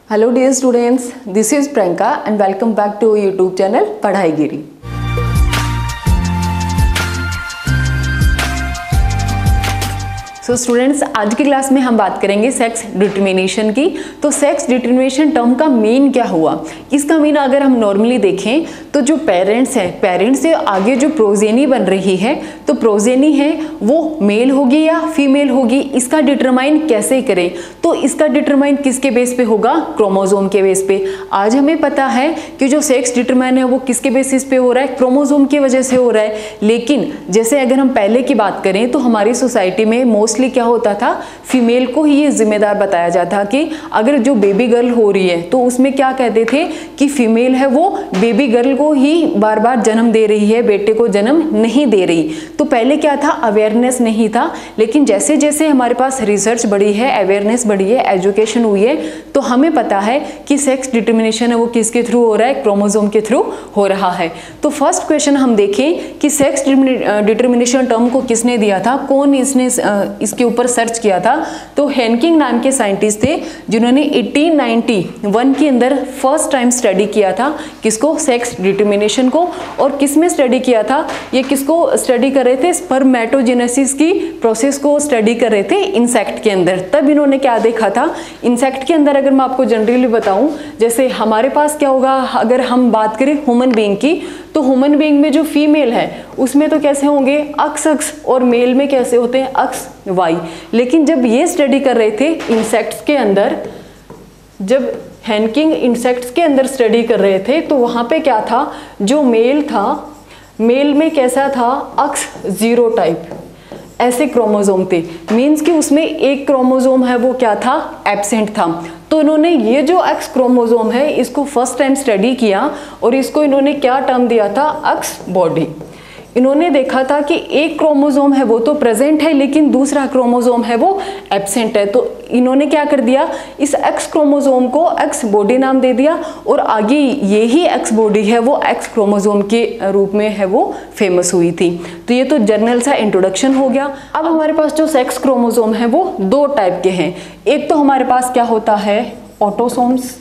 Hello dear students, this is Priyanka and welcome back to YouTube channel Padhaigiri. So students, आज की class में हम बात करेंगे सेक्स डिटर्मिनेशन की। तो सेक्स डिटर्मिनेशन टर्म का मीन क्या हुआ? इसका मीन अगर हम नॉर्मली देखें तो जो पेरेंट्स हैं, पेरेंट्स से आगे जो प्रोजेनी बन रही है, तो प्रोजेनी है वो मेल होगी या फीमेल होगी, इसका डिटरमाइन कैसे करें? तो इसका डिटरमाइन किसके बेस पे होगा? क्रोमोजोम के बेस पे। आज हमें पता है कि जो सेक्स डिटरमाइन है वो किसके बेसिस पे हो रहा है? क्रोमोजोम की वजह से हो रहा है। लेकिन जैसे अगर हम पहले की बात करें तो हमारी सोसाइटी में मोस्टली क्या होता था, फीमेल को ही ये जिम्मेदार बताया जाता कि अगर जो बेबी गर्ल हो रही है तो उसमें क्या कहते थे कि फीमेल है वो बेबी गर्ल को ही बार बार जन्म दे रही है, बेटे को जन्म नहीं दे रही। तो पहले क्या था, अवेयरनेस नहीं था। लेकिन जैसे जैसे हमारे पास रिसर्च बढ़ी है, अवेयरनेस बढ़ी है, एजुकेशन हुई है, तो हमें पता है कि सेक्स डिटर्मिनेशन है वो किसके थ्रू हो रहा है? क्रोमोजोम के थ्रू हो रहा है। तो फर्स्ट क्वेश्चन हम देखें कि सेक्स डिटर्मिनेशन टर्म को किसने दिया था, कौन इसने इसके ऊपर सर्च किया था? तो हेनकिंग नाम के साइंटिस्ट थे जिन्होंने 1891 के अंदर फर्स्ट टाइम स्टडी किया था किसको? सेक्स डिटर्मिनेशन को। और किस में स्टडी किया था? ये किसको स्टडी कर रहे थे? स्पर्मेटोजेनेसिस की प्रोसेस को स्टडी कर रहे थे इंसेक्ट के अंदर। तब इन्होंने क्या देखा था इंसेक्ट के अंदर? अगर मैं आपको जनरली बताऊं, जैसे हमारे पास क्या होगा, अगर हम बात करें ह्यूमन बीइंग की, तो ह्यूमन बीइंग में जो फीमेल है उसमें तो कैसे होंगे? अक्स, और मेल में कैसे होते हैं? अक्स वाई। लेकिन जब ये स्टडी कर रहे थे इंसेक्ट्स के अंदर, जब हेनकिंग इंसेक्ट्स के अंदर स्टडी कर रहे थे, तो वहां पे क्या था, जो मेल था, मेल में कैसा था? अक्स जीरो टाइप ऐसे क्रोमोजोम थे। मीन्स कि उसमें एक क्रोमोजोम है वो क्या था? एब्सेंट था। तो इन्होंने ये जो एक्स क्रोमोजोम है इसको फर्स्ट टाइम स्टडी किया और इसको इन्होंने क्या टर्म दिया था? X body. इन्होंने देखा था कि एक क्रोमोजोम है वो तो प्रेजेंट है लेकिन दूसरा क्रोमोजोम है वो एब्सेंट है। तो इन्होंने क्या कर दिया, इस एक्स क्रोमोजोम को एक्स बॉडी नाम दे दिया और आगे ये ही एक्स बॉडी है वो एक्स क्रोमोजोम के रूप में है वो फेमस हुई थी। तो ये तो जर्नल सा इंट्रोडक्शन हो गया। अब हमारे पास जो सेक्स क्रोमोजोम है वो दो टाइप के हैं। एक तो हमारे पास क्या होता है? ऑटोसोम्स,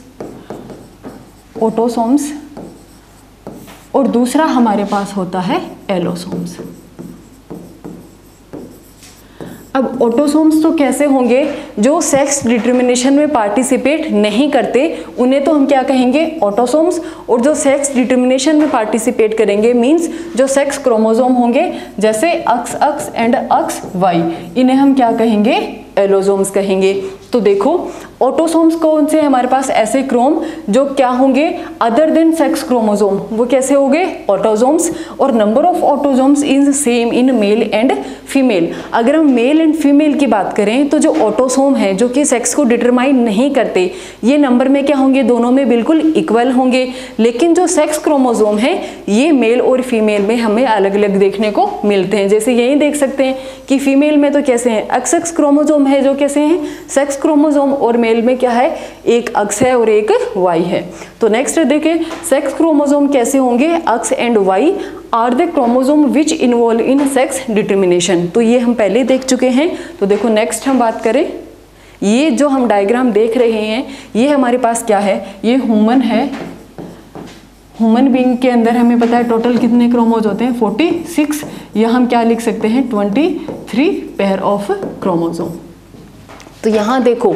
और दूसरा हमारे पास होता है एलोसोम्स। अब ऑटोसोम्स तो कैसे होंगे? जो सेक्स डिटर्मिनेशन में पार्टिसिपेट नहीं करते उन्हें तो हम क्या कहेंगे? ऑटोसोम्स। और जो सेक्स डिटर्मिनेशन में पार्टिसिपेट करेंगे मींस जो सेक्स क्रोमोसोम होंगे, जैसे अक्स एंड अक्स वाई, इन्हें हम क्या कहेंगे? एलोसोम्स कहेंगे। तो देखो ऑटोसोम्स कौन से हमारे पास? ऐसे क्रोम जो क्या होंगे? अदर देन सेक्स क्रोमोसोम, वो कैसे होंगे? ऑटोसोम्स। और number of autosomes is same in male and female. अगर हम मेल एंड फीमेल की बात करें तो जो ऑटोसोम है जो कि सेक्स को डिटरमाइन नहीं करते, ये नंबर में क्या होंगे? दोनों में बिल्कुल इक्वल होंगे। लेकिन जो सेक्स क्रोमोसोम है ये मेल और फीमेल में हमें अलग अलग देखने को मिलते हैं। जैसे यही देख सकते हैं कि फीमेल में तो कैसे हैं? एक्स क्रोमोसोम है जो कैसे हैं? Sex chromosome. और मेल में क्या है? एक अक्स है और एक वाई है। तो नेक्स्ट देखिए सेक्स क्रोमोसोम कैसे होंगे? X and Y are the chromosome which involve in sex determination. तो ये हम पहले देख चुके हैं। तो देखो नेक्स्ट हम बात करें, ये जो हम डायग्राम देख रहे हैं ये हमारे पास क्या है? ये ह्यूमन है। ह्यूमन बीइंग के अंदर हमें पता है टोटल कितने क्रोमोज होते हैं? 46। या हम क्या लिख सकते हैं? 23 पेयर ऑफ क्रोमोसोम। तो यहाँ देखो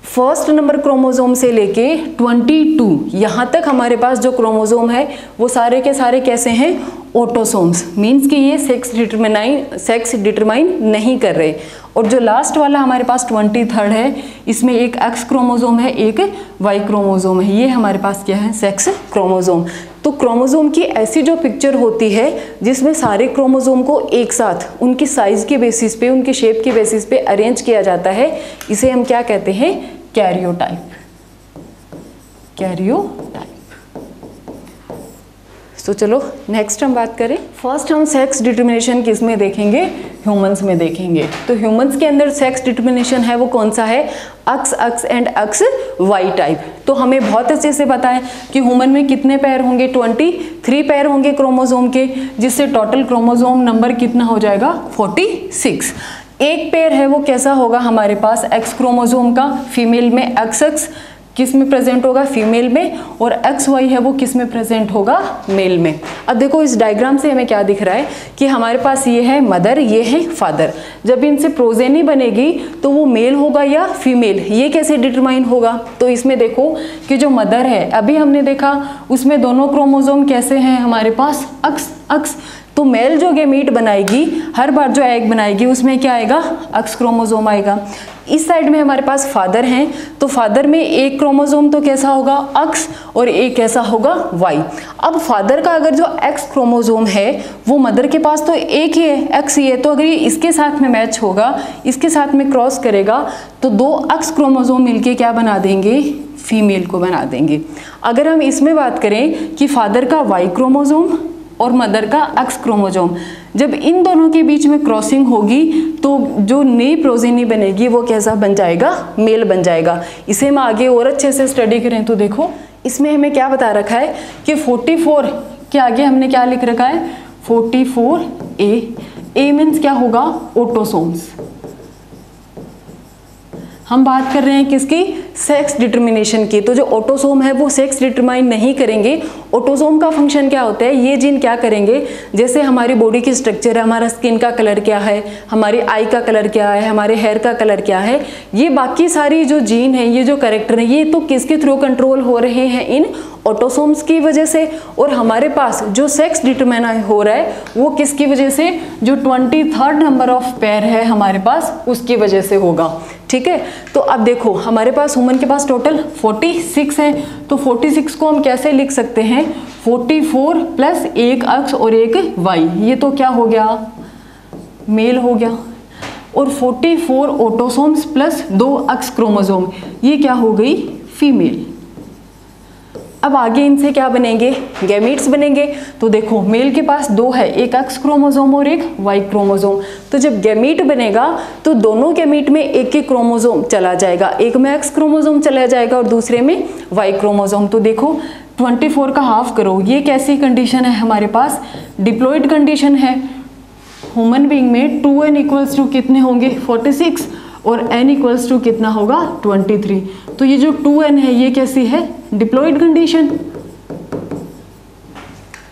फर्स्ट नंबर क्रोमोसोम से लेके 22 यहाँ तक हमारे पास जो क्रोमोसोम है वो सारे के सारे कैसे हैं? ऑटोसोम्स। मीन्स कि ये सेक्स डिटरमाइन नहीं कर रहे। और जो लास्ट वाला हमारे पास 23rd है, इसमें एक एक्स क्रोमोसोम है, एक वाई क्रोमोसोम है। ये हमारे पास क्या है? Sex chromosome. तो क्रोमोसोम की ऐसी जो पिक्चर होती है जिसमें सारे क्रोमोसोम को एक साथ उनकी साइज के बेसिस पे, उनकी शेप के बेसिस पे अरेंज किया जाता है, इसे हम क्या कहते हैं? कैरियोटाइप। तो चलो नेक्स्ट हम बात करें। फर्स्ट हम सेक्स डिटर्मिनेशन किस में देखेंगे? ह्यूमंस में देखेंगे। तो ह्यूमंस के अंदर सेक्स डिटर्मिनेशन है वो कौन सा है? अक्स एंड अक्स वाई टाइप। तो हमें बहुत अच्छे से पता है कि ह्यूमन में कितने पैर होंगे? 23 पैर होंगे क्रोमोसोम के, जिससे टोटल क्रोमोसोम नंबर कितना हो जाएगा? 46। एक पेयर है वो कैसा होगा हमारे पास? एक्स क्रोमोसोम का। फीमेल में एक्स किस में प्रेजेंट होगा, फीमेल में, और XY है वो किस में प्रेजेंट होगा, मेल में। अब देखो इस डायग्राम से हमें क्या दिख रहा है कि हमारे पास ये है मदर, ये है फादर। जब इनसे प्रोजेनी बनेगी तो वो मेल होगा या फीमेल, ये कैसे डिटरमाइन होगा? तो इसमें देखो कि जो मदर है, अभी हमने देखा उसमें दोनों क्रोमोसोम कैसे हैं हमारे पास, अक्स अक्स। तो मेल जो गैमीट बनाएगी, हर बार जो एग बनाएगी उसमें क्या आएगा, अक्स क्रोमोसोम आएगा। इस साइड में हमारे पास फादर हैं, तो फादर में एक क्रोमोसोम तो कैसा होगा, अक्स, और एक कैसा होगा, वाई। अब फादर का अगर जो एक्स क्रोमोसोम है वो मदर के पास तो एक ही है, एक्स ही है, तो अगर ये इसके साथ में मैच होगा, इसके साथ में क्रॉस करेगा, तो दो अक्स क्रोमोसोम मिलके क्या बना देंगे, फीमेल को बना देंगे। अगर हम इसमें बात करें कि फादर का वाई क्रोमोसोम और मदर का एक्स क्रोमोसोम, जब इन दोनों के बीच में क्रॉसिंग होगी तो जो नई प्रोजेनी बनेगी वो कैसा बन जाएगा, मेल बन जाएगा। इसे हम आगे और अच्छे से स्टडी करें तो देखो इसमें हमें क्या बता रखा है कि 44 के आगे हमने क्या लिख रखा है, 44A। ए मीन्स क्या होगा, ऑटोसोम्स। हम बात कर रहे हैं किसकी, सेक्स डिटर्मिनेशन की। तो जो ऑटोसोम है वो सेक्स डिटरमाइन नहीं करेंगे। ऑटोसोम का फंक्शन क्या होता है, ये जीन क्या करेंगे, जैसे हमारी बॉडी की स्ट्रक्चर है, हमारा स्किन का कलर क्या है, हमारी आई का कलर क्या है, हमारे हेयर का कलर क्या है, ये बाकी सारी जो जीन है, ये जो कैरेक्टर है, ये तो किसके थ्रू कंट्रोल हो रहे हैं, इन ऑटोसोम्स की वजह से। और हमारे पास जो सेक्स डिटरमाइन हो रहा है वो किसकी वजह से, जो 23rd नंबर ऑफ पेयर है हमारे पास, उसकी वजह से होगा। ठीक है, तो अब देखो हमारे पास ह्यूमन के पास टोटल 46 है, तो 46 को हम कैसे लिख सकते हैं, 44 प्लस एक अक्स और एक वाई, ये तो क्या हो गया, मेल हो गया। और 44 ऑटोसोम्स प्लस 2 अक्स क्रोमोसोम, ये क्या हो गई, फीमेल। अब आगे इनसे क्या बनेंगे, गैमीट्स बनेंगे। तो देखो मेल के पास 2 है, एक एक्स क्रोमोसोम और एक वाई क्रोमोसोम। तो जब गैमीट बनेगा तो दोनों गैमीट में एक एक क्रोमोसोम चला जाएगा, एक में एक्स क्रोमोसोम चला जाएगा और दूसरे में वाई क्रोमोसोम। तो देखो 24 का हाफ करो, ये कैसी कंडीशन है हमारे पास, डिप्लॉइड कंडीशन है। ह्यूमन बीइंग में 2n इक्वल्स टू कितने होंगे, 46, और n इक्वल्स टू कितना होगा, 23। तो ये जो 2n है ये कैसी है, डिप्लॉइड कंडीशन।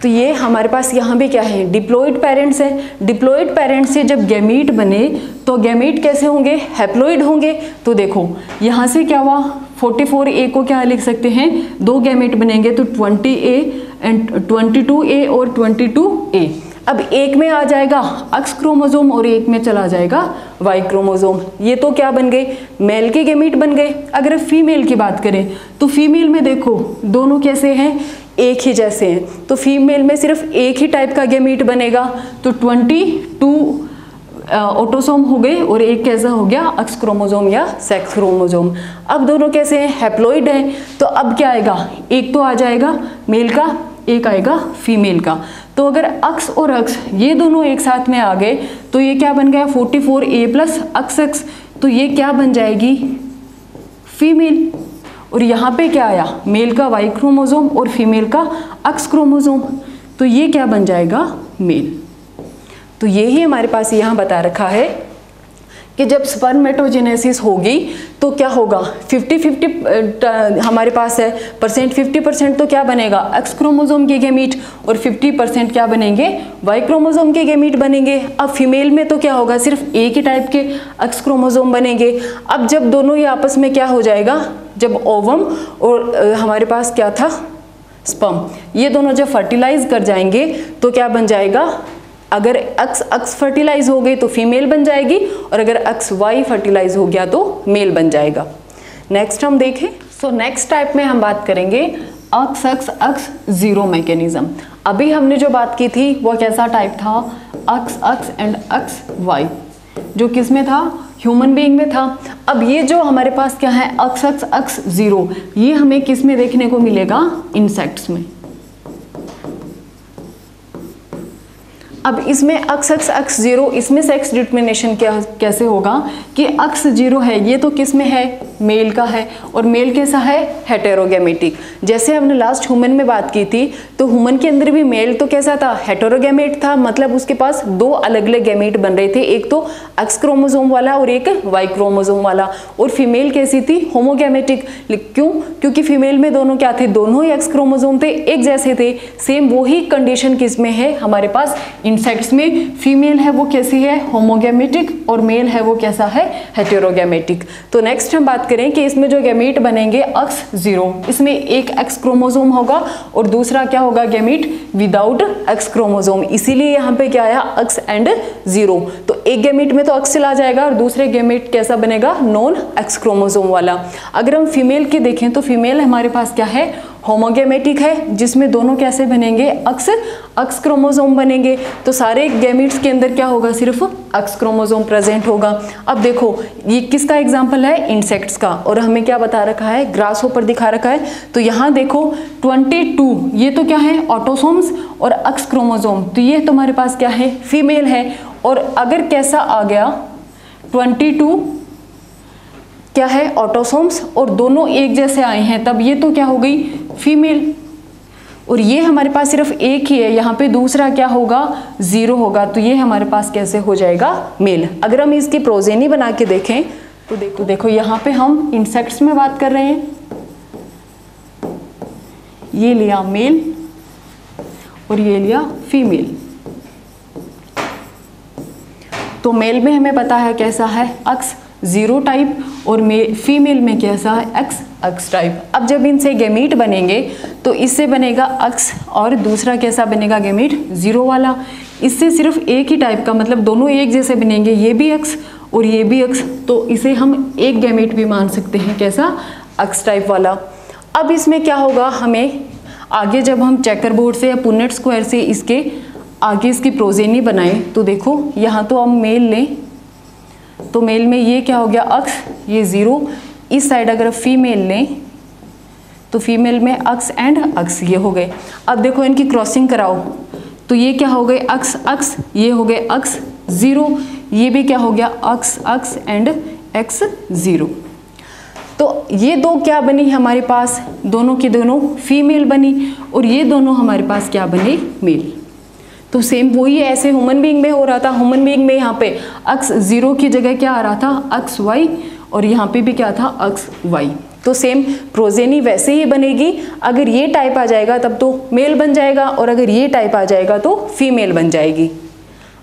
तो ये हमारे पास यहाँ भी क्या है, डिप्लॉइड पेरेंट्स है। डिप्लॉइड पेरेंट्स से जब गैमीट बने तो गैमीट कैसे होंगे, हैप्लॉइड होंगे। तो देखो यहाँ से क्या हुआ, 44A को क्या लिख सकते हैं, 2 गैमीट बनेंगे तो 20A एंड 22A और 22A। अब एक में आ जाएगा एक्स क्रोमोसोम और एक में चला जाएगा वाई क्रोमोसोम, ये तो क्या बन गए, मेल के गैमीट बन गए। अगर फीमेल की बात करें तो फीमेल में देखो दोनों कैसे हैं, एक ही जैसे हैं। तो फीमेल में सिर्फ एक ही टाइप का गैमीट बनेगा, तो 22 ऑटोसोम हो गए और एक कैसा हो गया, एक्स क्रोमोसोम या सेक्स क्रोमोसोम। अब दोनों कैसे हैं, हैप्लॉइड हैं। तो अब क्या आएगा, एक तो आ जाएगा मेल का, एक आएगा फीमेल का। तो अगर अक्स और अक्स ये दोनों एक साथ में आ गए तो ये क्या बन गया, 44A प्लस अक्स एक्स, तो ये क्या बन जाएगी, फीमेल। और यहाँ पे क्या आया, मेल का वाई क्रोमोसोम और फीमेल का एक्स क्रोमोसोम, तो ये क्या बन जाएगा, मेल। तो ये ही हमारे पास यहाँ बता रखा है कि जब स्पर्मेटोजेनेसिस होगी तो क्या होगा, 50-50 हमारे पास है परसेंट, 50% तो क्या बनेगा, एक्स क्रोमोसोम के गैमीट और 50% क्या बनेंगे, वाई क्रोमोसोम के गैमीट बनेंगे। अब फीमेल में तो क्या होगा, सिर्फ एक ही टाइप के एक्स क्रोमोसोम बनेंगे। अब जब दोनों ही आपस में क्या हो जाएगा, जब ओवम और हमारे पास क्या था, स्पर्म, ये दोनों जब फर्टिलाइज कर जाएंगे तो क्या बन जाएगा, अगर एक्स फर्टिलाइज हो गई तो फीमेल बन जाएगी और अगर एक्स वाई फर्टिलाइज हो गया तो मेल बन जाएगा। नेक्स्ट हम देखें, सो नेक्स्ट टाइप में हम बात करेंगे एक्स जीरो मैकेनिज्म। अभी हमने जो बात की थी वो कैसा टाइप था, एक्स एंड एक्स वाई, जो किस में था, ह्यूमन बीइंग में था। अब ये जो हमारे पास क्या है, एक्स जीरो, ये हमें किस में देखने को मिलेगा, इंसेक्ट्स में। अब इसमें एक्स जीरो, इसमें सेक्स डिटर्मिनेशन क्या कैसे होगा कि एक्स जीरो है, ये तो किस में है, मेल का है, और मेल कैसा है, हेटेरोगैमेटिक। जैसे हमने लास्ट ह्यूमन में बात की थी, तो ह्यूमन के अंदर भी मेल तो कैसा था, हेटेरोगैमेट था, मतलब उसके पास दो अलग अलग गैमेट बन रहे थे, एक तो एक्स क्रोमोसोम वाला और एक वाई क्रोमोसोम वाला। और फीमेल कैसी थी, होमोगैमेटिक। क्यों, क्योंकि फीमेल में दोनों क्या थे, दोनों ही एक्स क्रोमोसोम थे, एक जैसे थे। सेम वही कंडीशन किस में है, हमारे पास इंसेक्ट्स में। फीमेल है वो कैसी है, होमोगैमेटिक, और मेल है वो कैसा है, हेटेरोगैमेटिक। तो नेक्स्ट हम बात करें कि इसमें जो गैमेट बनेंगे एक्स जीरो, इसमें एक एक्स क्रोमोसोम होगा और दूसरा क्या होगा, गैमेट विदाउट एक्स क्रोमोसोम। इसीलिए यहाँ पे क्या आया, एक्स एंड जीरो। तो एक गैमेट में तो एक्स चला जाएगा और दूसरे गैमेट कैसा बनेगा, नॉन एक्स क्रोमोसोम वाला। अगर हम फीमेल के देखें तो फीमेल हमारे पास क्या है, होमोगैमेटिक है, जिसमें दोनों कैसे बनेंगे, एक्स क्रोमोसोम बनेंगे। तो सारे गैमेट्स के अंदर क्या होगा, सिर्फ एक्स क्रोमोसोम प्रेजेंट होगा। अब देखो ये किसका एग्जांपल है, इंसेक्ट्स का, और हमें क्या बता रखा है, ग्रास होपर दिखा रखा है। तो यहाँ देखो 22, ये तो क्या है, ऑटोसोम्स और एक्स क्रोमोसोम, तो ये तुम्हारे पास क्या है, फीमेल है। और अगर कैसा आ गया 22 क्या है, ऑटोसोम्स, और दोनों एक जैसे आए हैं, तब ये तो क्या हो गई, फीमेल। और ये हमारे पास सिर्फ एक ही है, यहाँ पे दूसरा क्या होगा, जीरो होगा, तो ये हमारे पास कैसे हो जाएगा, मेल। अगर हम इसकी प्रोजेनी बना के देखें तो देखो यहाँ पे हम इंसेक्ट्स में बात कर रहे हैं, ये लिया मेल और ये लिया फीमेल। तो मेल में हमें पता है कैसा है, एक्स जीरो टाइप, और फीमेल में कैसा है, एक्स टाइप। अब जब इनसे गैमीट बनेंगे तो इससे बनेगा एक्स और दूसरा कैसा बनेगा, गैमीट जीरो वाला। इससे सिर्फ एक ही टाइप का, मतलब दोनों एक जैसे बनेंगे, ये भी एक्स और ये भी एक्स, तो इसे हम एक गैमीट भी मान सकते हैं, कैसा, एक्स टाइप वाला। अब इसमें क्या होगा, हमें आगे जब हम चेकर बोर्ड से या पुन्नेट स्क्वायर से इसके आगे इसकी प्रोजेनी बनाएं, तो देखो यहाँ तो हम मेल लें तो मेल में ये क्या हो गया, एक्स, ये जीरो। इस साइड अगर फीमेल लें तो फीमेल में एक्स एंड एक्स, ये हो गए। अब देखो इनकी क्रॉसिंग कराओ तो ये क्या हो गए, एक्स एक्स, ये हो गए एक्स जीरो, ये भी क्या हो गया, x x and x zero. तो ये दो क्या बनी हमारे पास, दोनों की दोनों फीमेल बनी, और ये दोनों हमारे पास क्या बने, मेल। तो सेम वही ऐसे ह्यूमन बीइंग में हो रहा था। ह्यूमन बीइंग में यहाँ पे एक्स जीरो की जगह क्या आ रहा था, एक्स वाई, और यहाँ पे भी क्या था, एक्स वाई। तो सेम प्रोजेनी वैसे ही बनेगी। अगर ये टाइप आ जाएगा तब तो मेल बन जाएगा, और अगर ये टाइप आ जाएगा तो फीमेल बन जाएगी।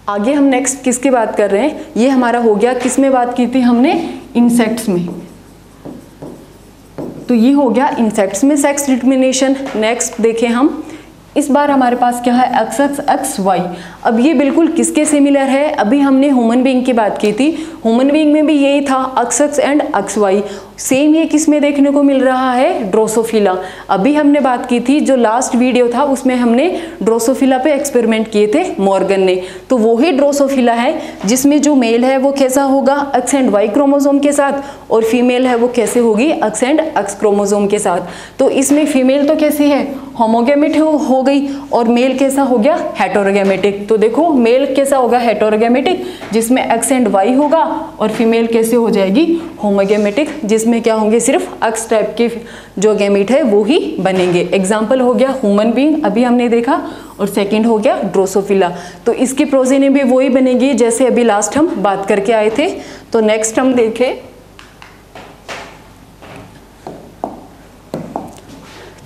आगे हम नेक्स्ट किसकी बात कर रहे हैं, ये हमारा हो गया, किस में बात की थी हमने, इंसेक्ट्स में। तो ये हो गया इंसेक्ट्स में सेक्स डिटर्मिनेशन। नेक्स्ट देखें हम, इस बार हमारे पास क्या है, एक्स एक्स एक्स वाई। अब ये बिल्कुल किसके सिमिलर है, अभी हमने ह्यूमन बीइंग की बात की थी, ह्यूमन बीइंग में भी यही था, x x and x y. Same ये किस में देखने को मिल रहा है, ड्रोसोफिला। अभी हमने बात की थी, जो लास्ट वीडियो था उसमें हमने ड्रोसोफिला पे एक्सपेरिमेंट किए थे मॉर्गन ने। तो वही ड्रोसोफिला है जिसमें जो मेल है वो कैसा होगा, एक्स एंड वाई क्रोमोसोम के साथ, और फीमेल है वो कैसे होगी, एक्स एंड एक्स क्रोमोसोम के साथ। तो इसमें फीमेल तो कैसी है, होमोगैमेट हो गई, और मेल कैसा हो गया, हेटेरोगैमेटिक। तो देखो मेल कैसा होगा, हेटेरोगैमेटिक, जिसमें एक्स एंड वाई होगा, और फीमेल कैसे हो जाएगी, होमोगैमेटिक, जिसमें क्या होंगे, सिर्फ एक्स टाइप के जो गैमेट है वो ही बनेंगे। एग्जाम्पल हो गया ह्यूमन बीइंग, अभी हमने देखा, और सेकंड हो गया ड्रोसोफिला। तो इसकी प्रोजेनी भी वही बनेगी जैसे अभी लास्ट हम बात करके आए थे। तो नेक्स्ट हम देखें,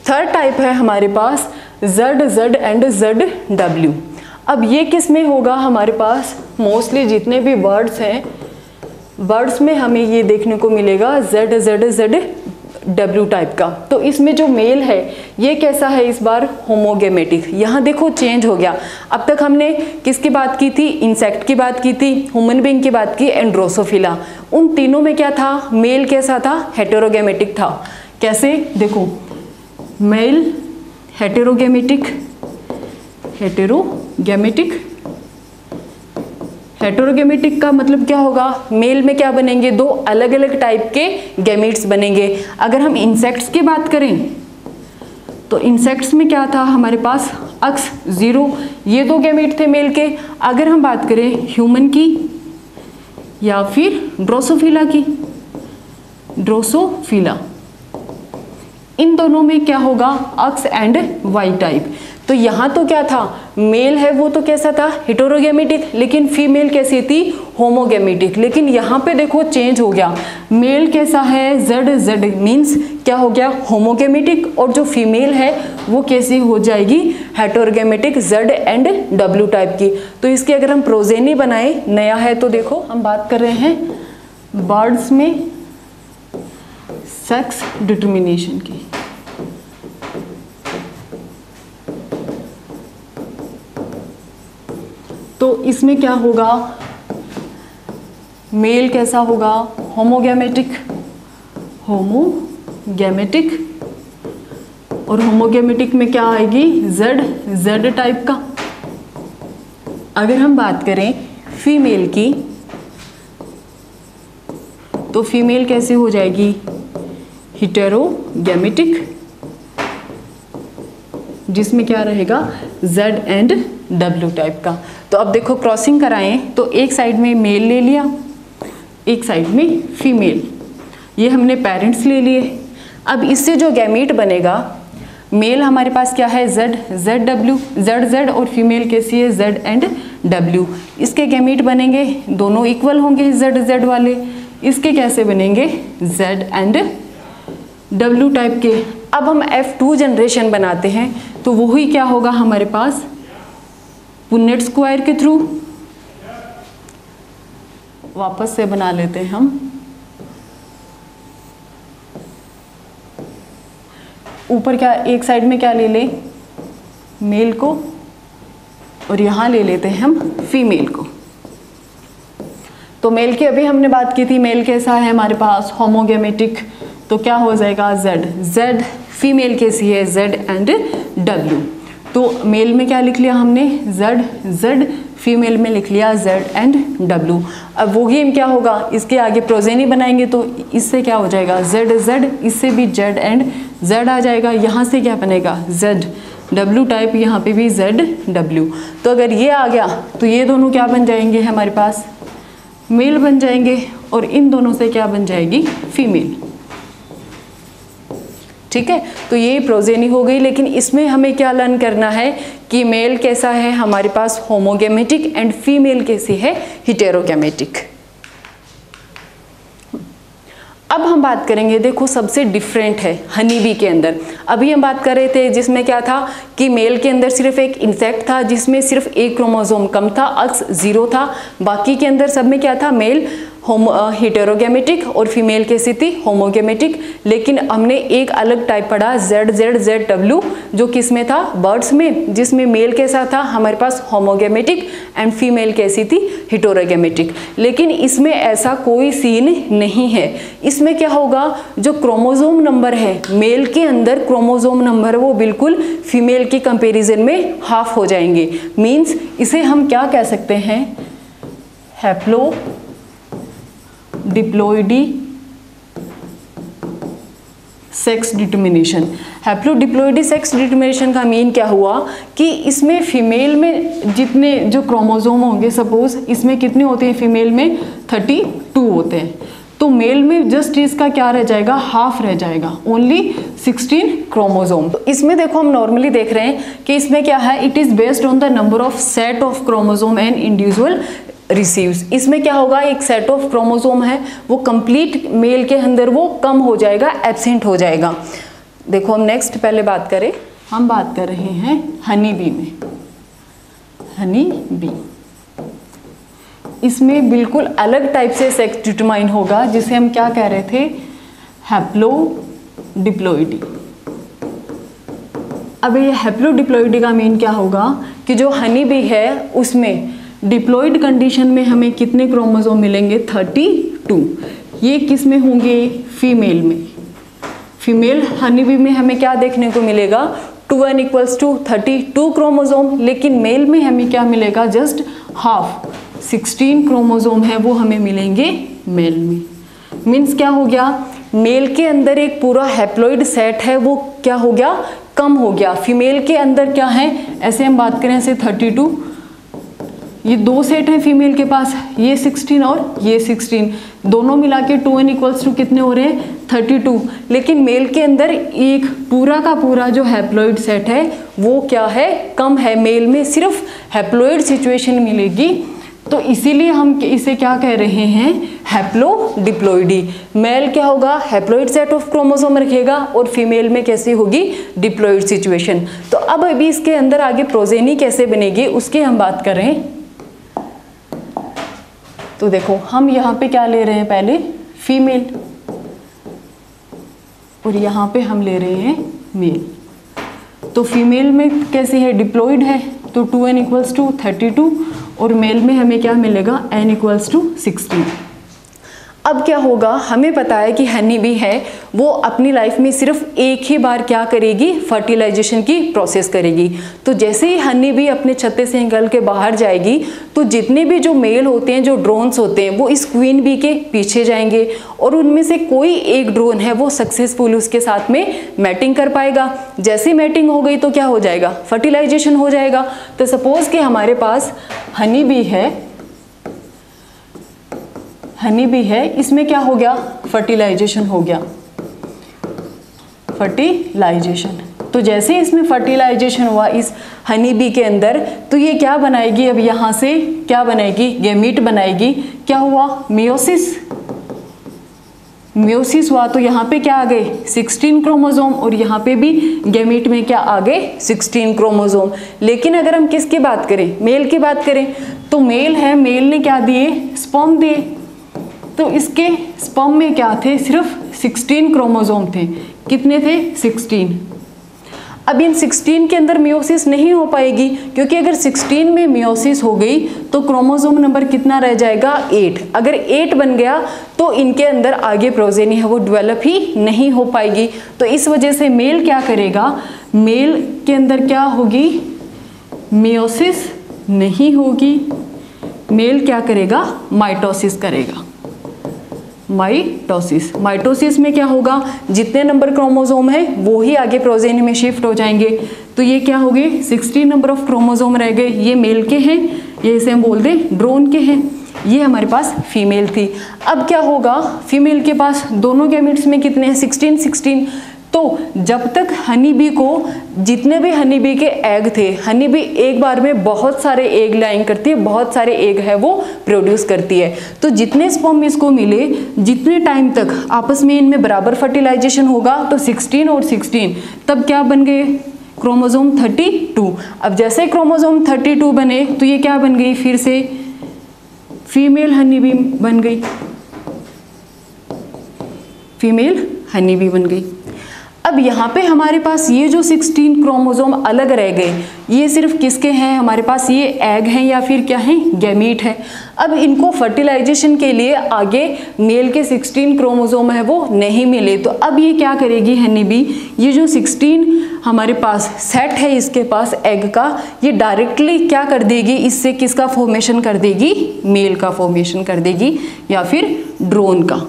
थर्ड टाइप है हमारे पास Z Z and Z W. अब ये किस में होगा, हमारे पास मोस्टली जितने भी वर्ड्स हैं, वर्ड्स में हमें ये देखने को मिलेगा Z Z Z W type का। तो इसमें जो मेल है ये कैसा है, इस बार होमोगैमेटिक। यहाँ देखो चेंज हो गया। अब तक हमने किसकी बात की थी, इंसेक्ट की बात की थी, ह्यूमन बीइंग की बात की, एंड ड्रोसोफिला। उन तीनों में क्या था, मेल कैसा था, हेटेरोगैमेटिक था। कैसे, देखो मेल हेटेरोगैमेटिक, हेटेरोगैमेटिक, हेटेरोगैमेटिक का मतलब क्या होगा, मेल में क्या बनेंगे, दो अलग अलग टाइप के गैमेट्स बनेंगे। अगर हम इंसेक्ट्स की बात करें तो इंसेक्ट्स में क्या था हमारे पास, एक्स जीरो, ये दो गैमेट थे मेल के। अगर हम बात करें ह्यूमन की या फिर ड्रोसोफिला की, ड्रोसोफिला। इन दोनों में क्या होगा, एक्स एंड वाई टाइप। तो यहाँ तो क्या था, मेल है वो तो कैसा था, हेटेरोगैमेटिक, लेकिन फीमेल कैसी थी, होमोगैमेटिक। लेकिन यहाँ पे देखो चेंज हो गया, मेल कैसा है, जेड जेड मीन्स क्या हो गया, होमोगैमेटिक, और जो फीमेल है वो कैसी हो जाएगी, heterogametic, Z and W type की। तो इसकी अगर हम प्रोजेनी बनाए, नया है तो देखो हम बात कर रहे हैं बर्ड्स में सेक्स डिटर्मिनेशन की। तो इसमें क्या होगा, मेल कैसा होगा, होमोगैमेटिक, होमोगैमेटिक, और होमोगैमेटिक में क्या आएगी, जेड जेड टाइप का। अगर हम बात करें फीमेल की, तो फीमेल कैसे हो जाएगी, हेटेरोगैमेटिक, जिसमें क्या रहेगा, जेड एंड डब्ल्यू टाइप का। तो अब देखो क्रॉसिंग कराएं तो एक साइड में मेल ले लिया, एक साइड में फीमेल, ये हमने पेरेंट्स ले लिए। अब इससे जो गैमीट बनेगा, मेल हमारे पास क्या है, Z Z W, Z Z, और फीमेल कैसी है, जेड एंड डब्ल्यू। इसके गैमीट बनेंगे, दोनों इक्वल होंगे जेड जेड वाले। इसके कैसे बनेंगे, जेड एंड डब्ल्यू टाइप के। अब हम F2 जनरेशन बनाते हैं तो वही क्या होगा हमारे पास, पुन्नेट स्क्वायर के थ्रू। वापस से बना लेते हैं हम, ऊपर क्या, एक साइड में क्या ले लें, मेल को, और यहाँ ले लेते हैं हम फीमेल को। तो मेल की अभी हमने बात की थी, मेल कैसा है हमारे पास, होमोगैमेटिक, तो क्या हो जाएगा, जेड जेड, फीमेल कैसी है, जेड एंड डब्ल्यू। तो मेल में क्या लिख लिया हमने, जेड जेड, फीमेल में लिख लिया जेड एंड डब्ल्यू। अब वही हम क्या होगा, इसके आगे प्रोजेनी बनाएंगे तो इससे क्या हो जाएगा, जेड जेड, इससे भी जेड एंड जेड आ जाएगा। यहाँ से क्या बनेगा, जेड डब्ल्यू टाइप, यहाँ पे भी जेड डब्ल्यू। तो अगर ये आ गया तो ये दोनों क्या बन जाएंगे हमारे पास, मेल बन जाएंगे, और इन दोनों से क्या बन जाएगी, फीमेल। ठीक है, तो ये प्रोजेनी हो गई। लेकिन इसमें हमें क्या लर्न करना है कि मेल कैसा है हमारे पास, होमोगैमेटिक, एंड फीमेल कैसी है, हेटेरोगैमेटिक। अब हम बात करेंगे, देखो सबसे डिफरेंट है हनी बी के अंदर। अभी हम बात कर रहे थे जिसमें क्या था कि मेल के अंदर सिर्फ एक इंसेक्ट था जिसमें सिर्फ एक क्रोमोसोम कम था, अक्स 0 था। बाकी के अंदर सब में क्या था, मेल हेटेरोगैमेटिक और फीमेल कैसी थी, होमोगैमेटिक। लेकिन हमने एक अलग टाइप पढ़ा, जेड जेड जेड डब्ल्यू, जो किस में था, बर्ड्स में, जिसमें मेल कैसा था हमारे पास, होमोगैमेटिक, एंड फीमेल कैसी थी, हेटेरोगैमेटिक। लेकिन इसमें ऐसा कोई सीन नहीं है। इसमें क्या होगा, जो क्रोमोसोम नंबर है मेल के अंदर, क्रोमोसोम नंबर वो बिल्कुल फीमेल के कंपैरिजन में हाफ हो जाएंगे। मीन्स इसे हम क्या कह सकते हैं, haplodiploidy sex determination. Haplodiploidy sex determination का मीन क्या हुआ कि इसमें फीमेल में जितने जो क्रोमोसोम होंगे, सपोज इसमें कितने होते हैं, फीमेल में 32 होते हैं, तो मेल में जस्ट इसका क्या रह जाएगा, हाफ रह जाएगा, ओनली 16 क्रोमोसोम। तो इसमें देखो हम नॉर्मली देख रहे हैं कि इसमें क्या है, it is based on the number of set of chromosome and individual receives. इसमें क्या होगा, एक सेट ऑफ क्रोमोसोम है वो कंप्लीट मेल के अंदर वो कम हो जाएगा, एब्सेंट हो जाएगा। देखो हम नेक्स्ट पहले बात करें, हम बात कर रहे हैं हनी बी में। हनी बी, इसमें बिल्कुल अलग टाइप से सेक्स डिटरमाइन होगा, जिसे हम क्या कह रहे थे, हैप्लोडिप्लॉइडी। अब ये हैप्लोडिप्लॉइडी का मीन क्या होगा कि जो हनी बी है उसमें डिप्लॉइड कंडीशन में हमें कितने क्रोमोसोम मिलेंगे, 32। ये किस में होंगे, फीमेल में। फीमेल हनी बी में हमें क्या देखने को मिलेगा, 2n = 32 क्रोमोसोम। लेकिन मेल में हमें क्या मिलेगा, जस्ट हाफ, 16 क्रोमोसोम है वो हमें मिलेंगे मेल में। मीन्स क्या हो गया, मेल के अंदर एक पूरा हैप्लॉइड सेट है वो क्या हो गया, कम हो गया। फीमेल के अंदर क्या है, ऐसे हम बात करें ऐसे 32, ये दो सेट हैं फीमेल के पास, ये 16 और ये 16, दोनों मिला के 2n इक्वल्स टू कितने हो रहे हैं 32। लेकिन मेल के अंदर एक पूरा का पूरा जो हैप्लॉइड सेट है वो क्या है, कम है। मेल में सिर्फ हैप्लॉइड सिचुएशन मिलेगी, तो इसीलिए हम इसे क्या कह रहे हैं, हैप्लोडिप्लॉइडी। मेल क्या होगा, हैप्लॉइड सेट ऑफ क्रोमोसोम रखेगा और फीमेल में कैसी होगी, डिप्लॉइड सिचुएशन। तो अब अभी इसके अंदर आगे प्रोजेनी कैसे बनेगी उसकी हम बात करें। तो देखो हम यहाँ पे क्या ले रहे हैं, पहले फीमेल और यहाँ पे हम ले रहे हैं मेल। तो फीमेल में कैसी है, डिप्लॉइड है, तो 2n इक्वल्स टू 32 और मेल में हमें क्या मिलेगा, n इक्वल्स टू 16। अब क्या होगा, हमें पता है कि हनी बी है वो अपनी लाइफ में सिर्फ एक ही बार क्या करेगी, फर्टिलाइजेशन की प्रोसेस करेगी। तो जैसे ही हनी बी अपने छत्ते से निकल के बाहर जाएगी तो जितने भी जो मेल होते हैं, जो ड्रोन्स होते हैं, वो इस क्वीन बी के पीछे जाएंगे और उनमें से कोई एक ड्रोन है वो सक्सेसफुल उसके साथ में मैटिंग कर पाएगा। जैसे मैटिंग हो गई तो क्या हो जाएगा, फर्टिलाइजेशन हो जाएगा। तो सपोज कि हमारे पास हनी बी है, इसमें क्या हो गया, फर्टिलाइजेशन हो गया, फर्टिलाइजेशन। तो जैसे इसमें फर्टिलाइजेशन हुआ इस हनी बी के अंदर, तो ये क्या बनाएगी, अब यहाँ से क्या बनाएगी, गैमीट बनाएगी। क्या हुआ, मियोसिस। मियोसिस हुआ तो यहाँ पे क्या आ गए, 16 क्रोमोसोम और यहाँ पे भी गैमीट में क्या आ गए, 16 क्रोमोसोम। लेकिन अगर हम किसकी बात करें, मेल की बात करें, तो मेल है, मेल ने क्या दिए, स्पर्म दिए। तो इसके स्पर्म में क्या थे, सिर्फ 16 क्रोमोसोम थे। कितने थे, 16। अब इन 16 के अंदर मियोसिस नहीं हो पाएगी, क्योंकि अगर 16 में मियोसिस हो गई तो क्रोमोसोम नंबर कितना रह जाएगा, 8। अगर 8 बन गया तो इनके अंदर आगे प्रोजेनी है वो डेवलप ही नहीं हो पाएगी। तो इस वजह से मेल क्या करेगा, मेल के अंदर क्या होगी, मियोसिस नहीं होगी। मेल क्या करेगा, माइटोसिस करेगा। माइटोसिस में क्या होगा, जितने नंबर क्रोमोसोम है वो ही आगे प्रोजेनी में शिफ्ट हो जाएंगे। तो ये क्या हो गए, 16 नंबर ऑफ क्रोमोसोम रह गए। ये मेल के हैं, ये इसे हम बोल दें ड्रोन के हैं। ये हमारे पास फीमेल थी। अब क्या होगा, फीमेल के पास दोनों गैमेट्स में कितने हैं, 16। तो जब तक हनी बी को, जितने भी हनी बी के एग थे, हनी बी एक बार में बहुत सारे एग लाइंग करती है, बहुत सारे एग है वो प्रोड्यूस करती है। तो जितने स्पर्म इसको मिले, जितने टाइम तक आपस में इनमें बराबर फर्टिलाइजेशन होगा, तो 16 और 16 तब क्या बन गए, क्रोमोसोम 32। अब जैसे क्रोमोसोम 32 बने तो ये क्या बन गई, फिर से फीमेल हनी बी बन गई, फीमेल हनी बी बन गई। अब यहाँ पे हमारे पास ये जो 16 क्रोमोसोम अलग रह गए, ये सिर्फ किसके हैं, हमारे पास ये एग हैं या फिर क्या है, गैमीट है। अब इनको फर्टिलाइजेशन के लिए आगे मेल के 16 क्रोमोसोम है वो नहीं मिले, तो अब ये क्या करेगी हनी बी, ये जो 16 हमारे पास सेट है इसके पास एग का, ये डायरेक्टली क्या कर देगी, इससे किसका फॉर्मेशन कर देगी, मेल का फॉर्मेशन कर देगी या फिर ड्रोन का।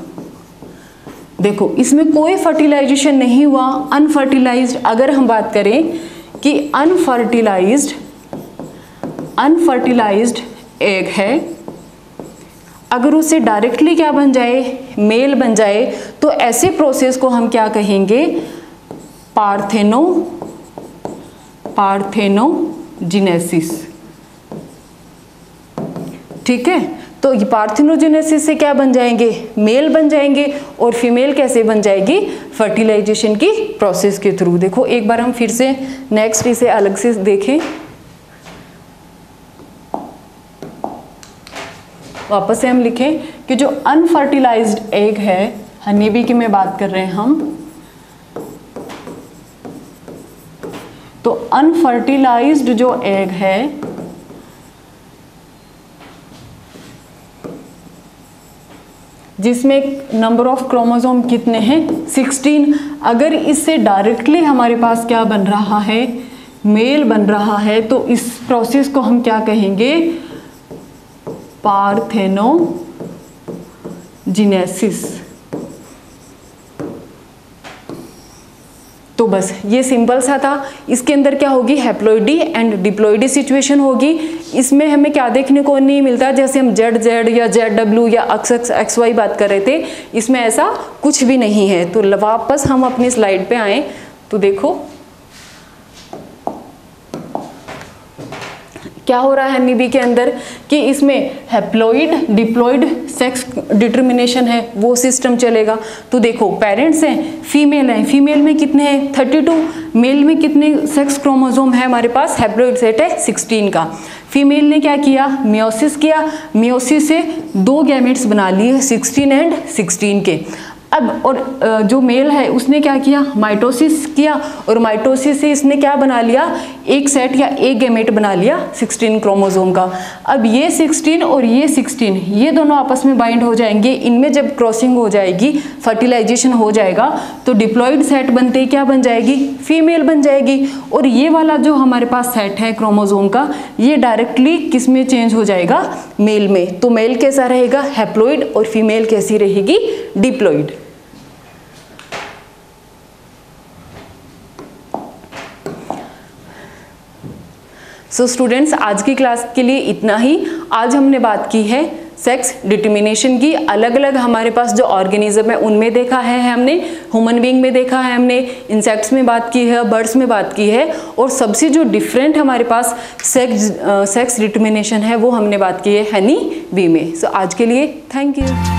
देखो इसमें कोई फर्टिलाइजेशन नहीं हुआ, अनफर्टिलाइज्ड। अगर हम बात करें कि अनफर्टिलाइज्ड एग है, अगर उससे डायरेक्टली क्या बन जाए, मेल बन जाए, तो ऐसे प्रोसेस को हम क्या कहेंगे, पार्थेनोजेनेसिस। ठीक है, तो ये पार्थेनोजेनेसिस से क्या बन जाएंगे, मेल बन जाएंगे। और फीमेल कैसे बन जाएगी, फर्टिलाइजेशन की प्रोसेस के थ्रू। देखो एक बार हम फिर से नेक्स्ट इसे अलग से देखें, वापस से हम लिखें कि जो अनफर्टिलाइज्ड एग है, हनी बी की में बात कर रहे हैं हम, तो अनफर्टिलाइज्ड जो एग है, जिसमें नंबर ऑफ क्रोमोसोम कितने हैं, 16। अगर इससे डायरेक्टली हमारे पास क्या बन रहा है, मेल बन रहा है, तो इस प्रोसेस को हम क्या कहेंगे, पार्थेनोजेनेसिस। तो बस ये सिंपल सा था। इसके अंदर क्या होगी, हैप्लॉइडी एंड डिप्लॉइडी सिचुएशन होगी। इसमें हमें क्या देखने को नहीं मिलता, जैसे हम ZZ या ZW या XY बात कर रहे थे, इसमें ऐसा कुछ भी नहीं है। तो वापस हम अपनी स्लाइड पे आए तो देखो क्या हो रहा है हनीबी के अंदर कि इसमें हैप्लॉइड डिप्लॉइड सेक्स डिटर्मिनेशन है, वो सिस्टम चलेगा। तो देखो पेरेंट्स हैं, फीमेल हैं, फीमेल में कितने हैं 32, मेल में कितने सेक्स क्रोमोसोम है हमारे पास, हैप्लॉइड सेट है 16 का। फीमेल ने क्या किया, मियोसिस किया, मियोसिस से 2 गैमेट्स बना लिए 16 एंड 16 के। अब और जो मेल है उसने क्या किया, माइटोसिस किया, और माइटोसिस से इसने क्या बना लिया, एक सेट या एक गैमेट बना लिया 16 क्रोमोसोम का। अब ये 16 और ये 16 ये दोनों आपस में बाइंड हो जाएंगे, इनमें जब क्रॉसिंग हो जाएगी, फर्टिलाइजेशन हो जाएगा, तो डिप्लॉइड सेट बनते क्या बन जाएगी, फीमेल बन जाएगी। और ये वाला जो हमारे पास सेट है क्रोमोसोम का, ये डायरेक्टली किस में चेंज हो जाएगा, मेल में। तो मेल कैसा रहेगा, हैप्लॉइड, और फीमेल कैसी रहेगी, डिप्लॉइड। सो स्टूडेंट्स, आज की क्लास के लिए इतना ही। आज हमने बात की है सेक्स डिटर्मिनेशन की। अलग अलग हमारे पास जो ऑर्गेनिज्म है उनमें देखा है हमने, ह्यूमन बीइंग में देखा है हमने, इंसेक्ट्स में बात की है, बर्ड्स में बात की है, और सबसे जो डिफरेंट हमारे पास सेक्स डिटर्मिनेशन है वो हमने बात की है हनी बी में। सो आज के लिए थैंक यू।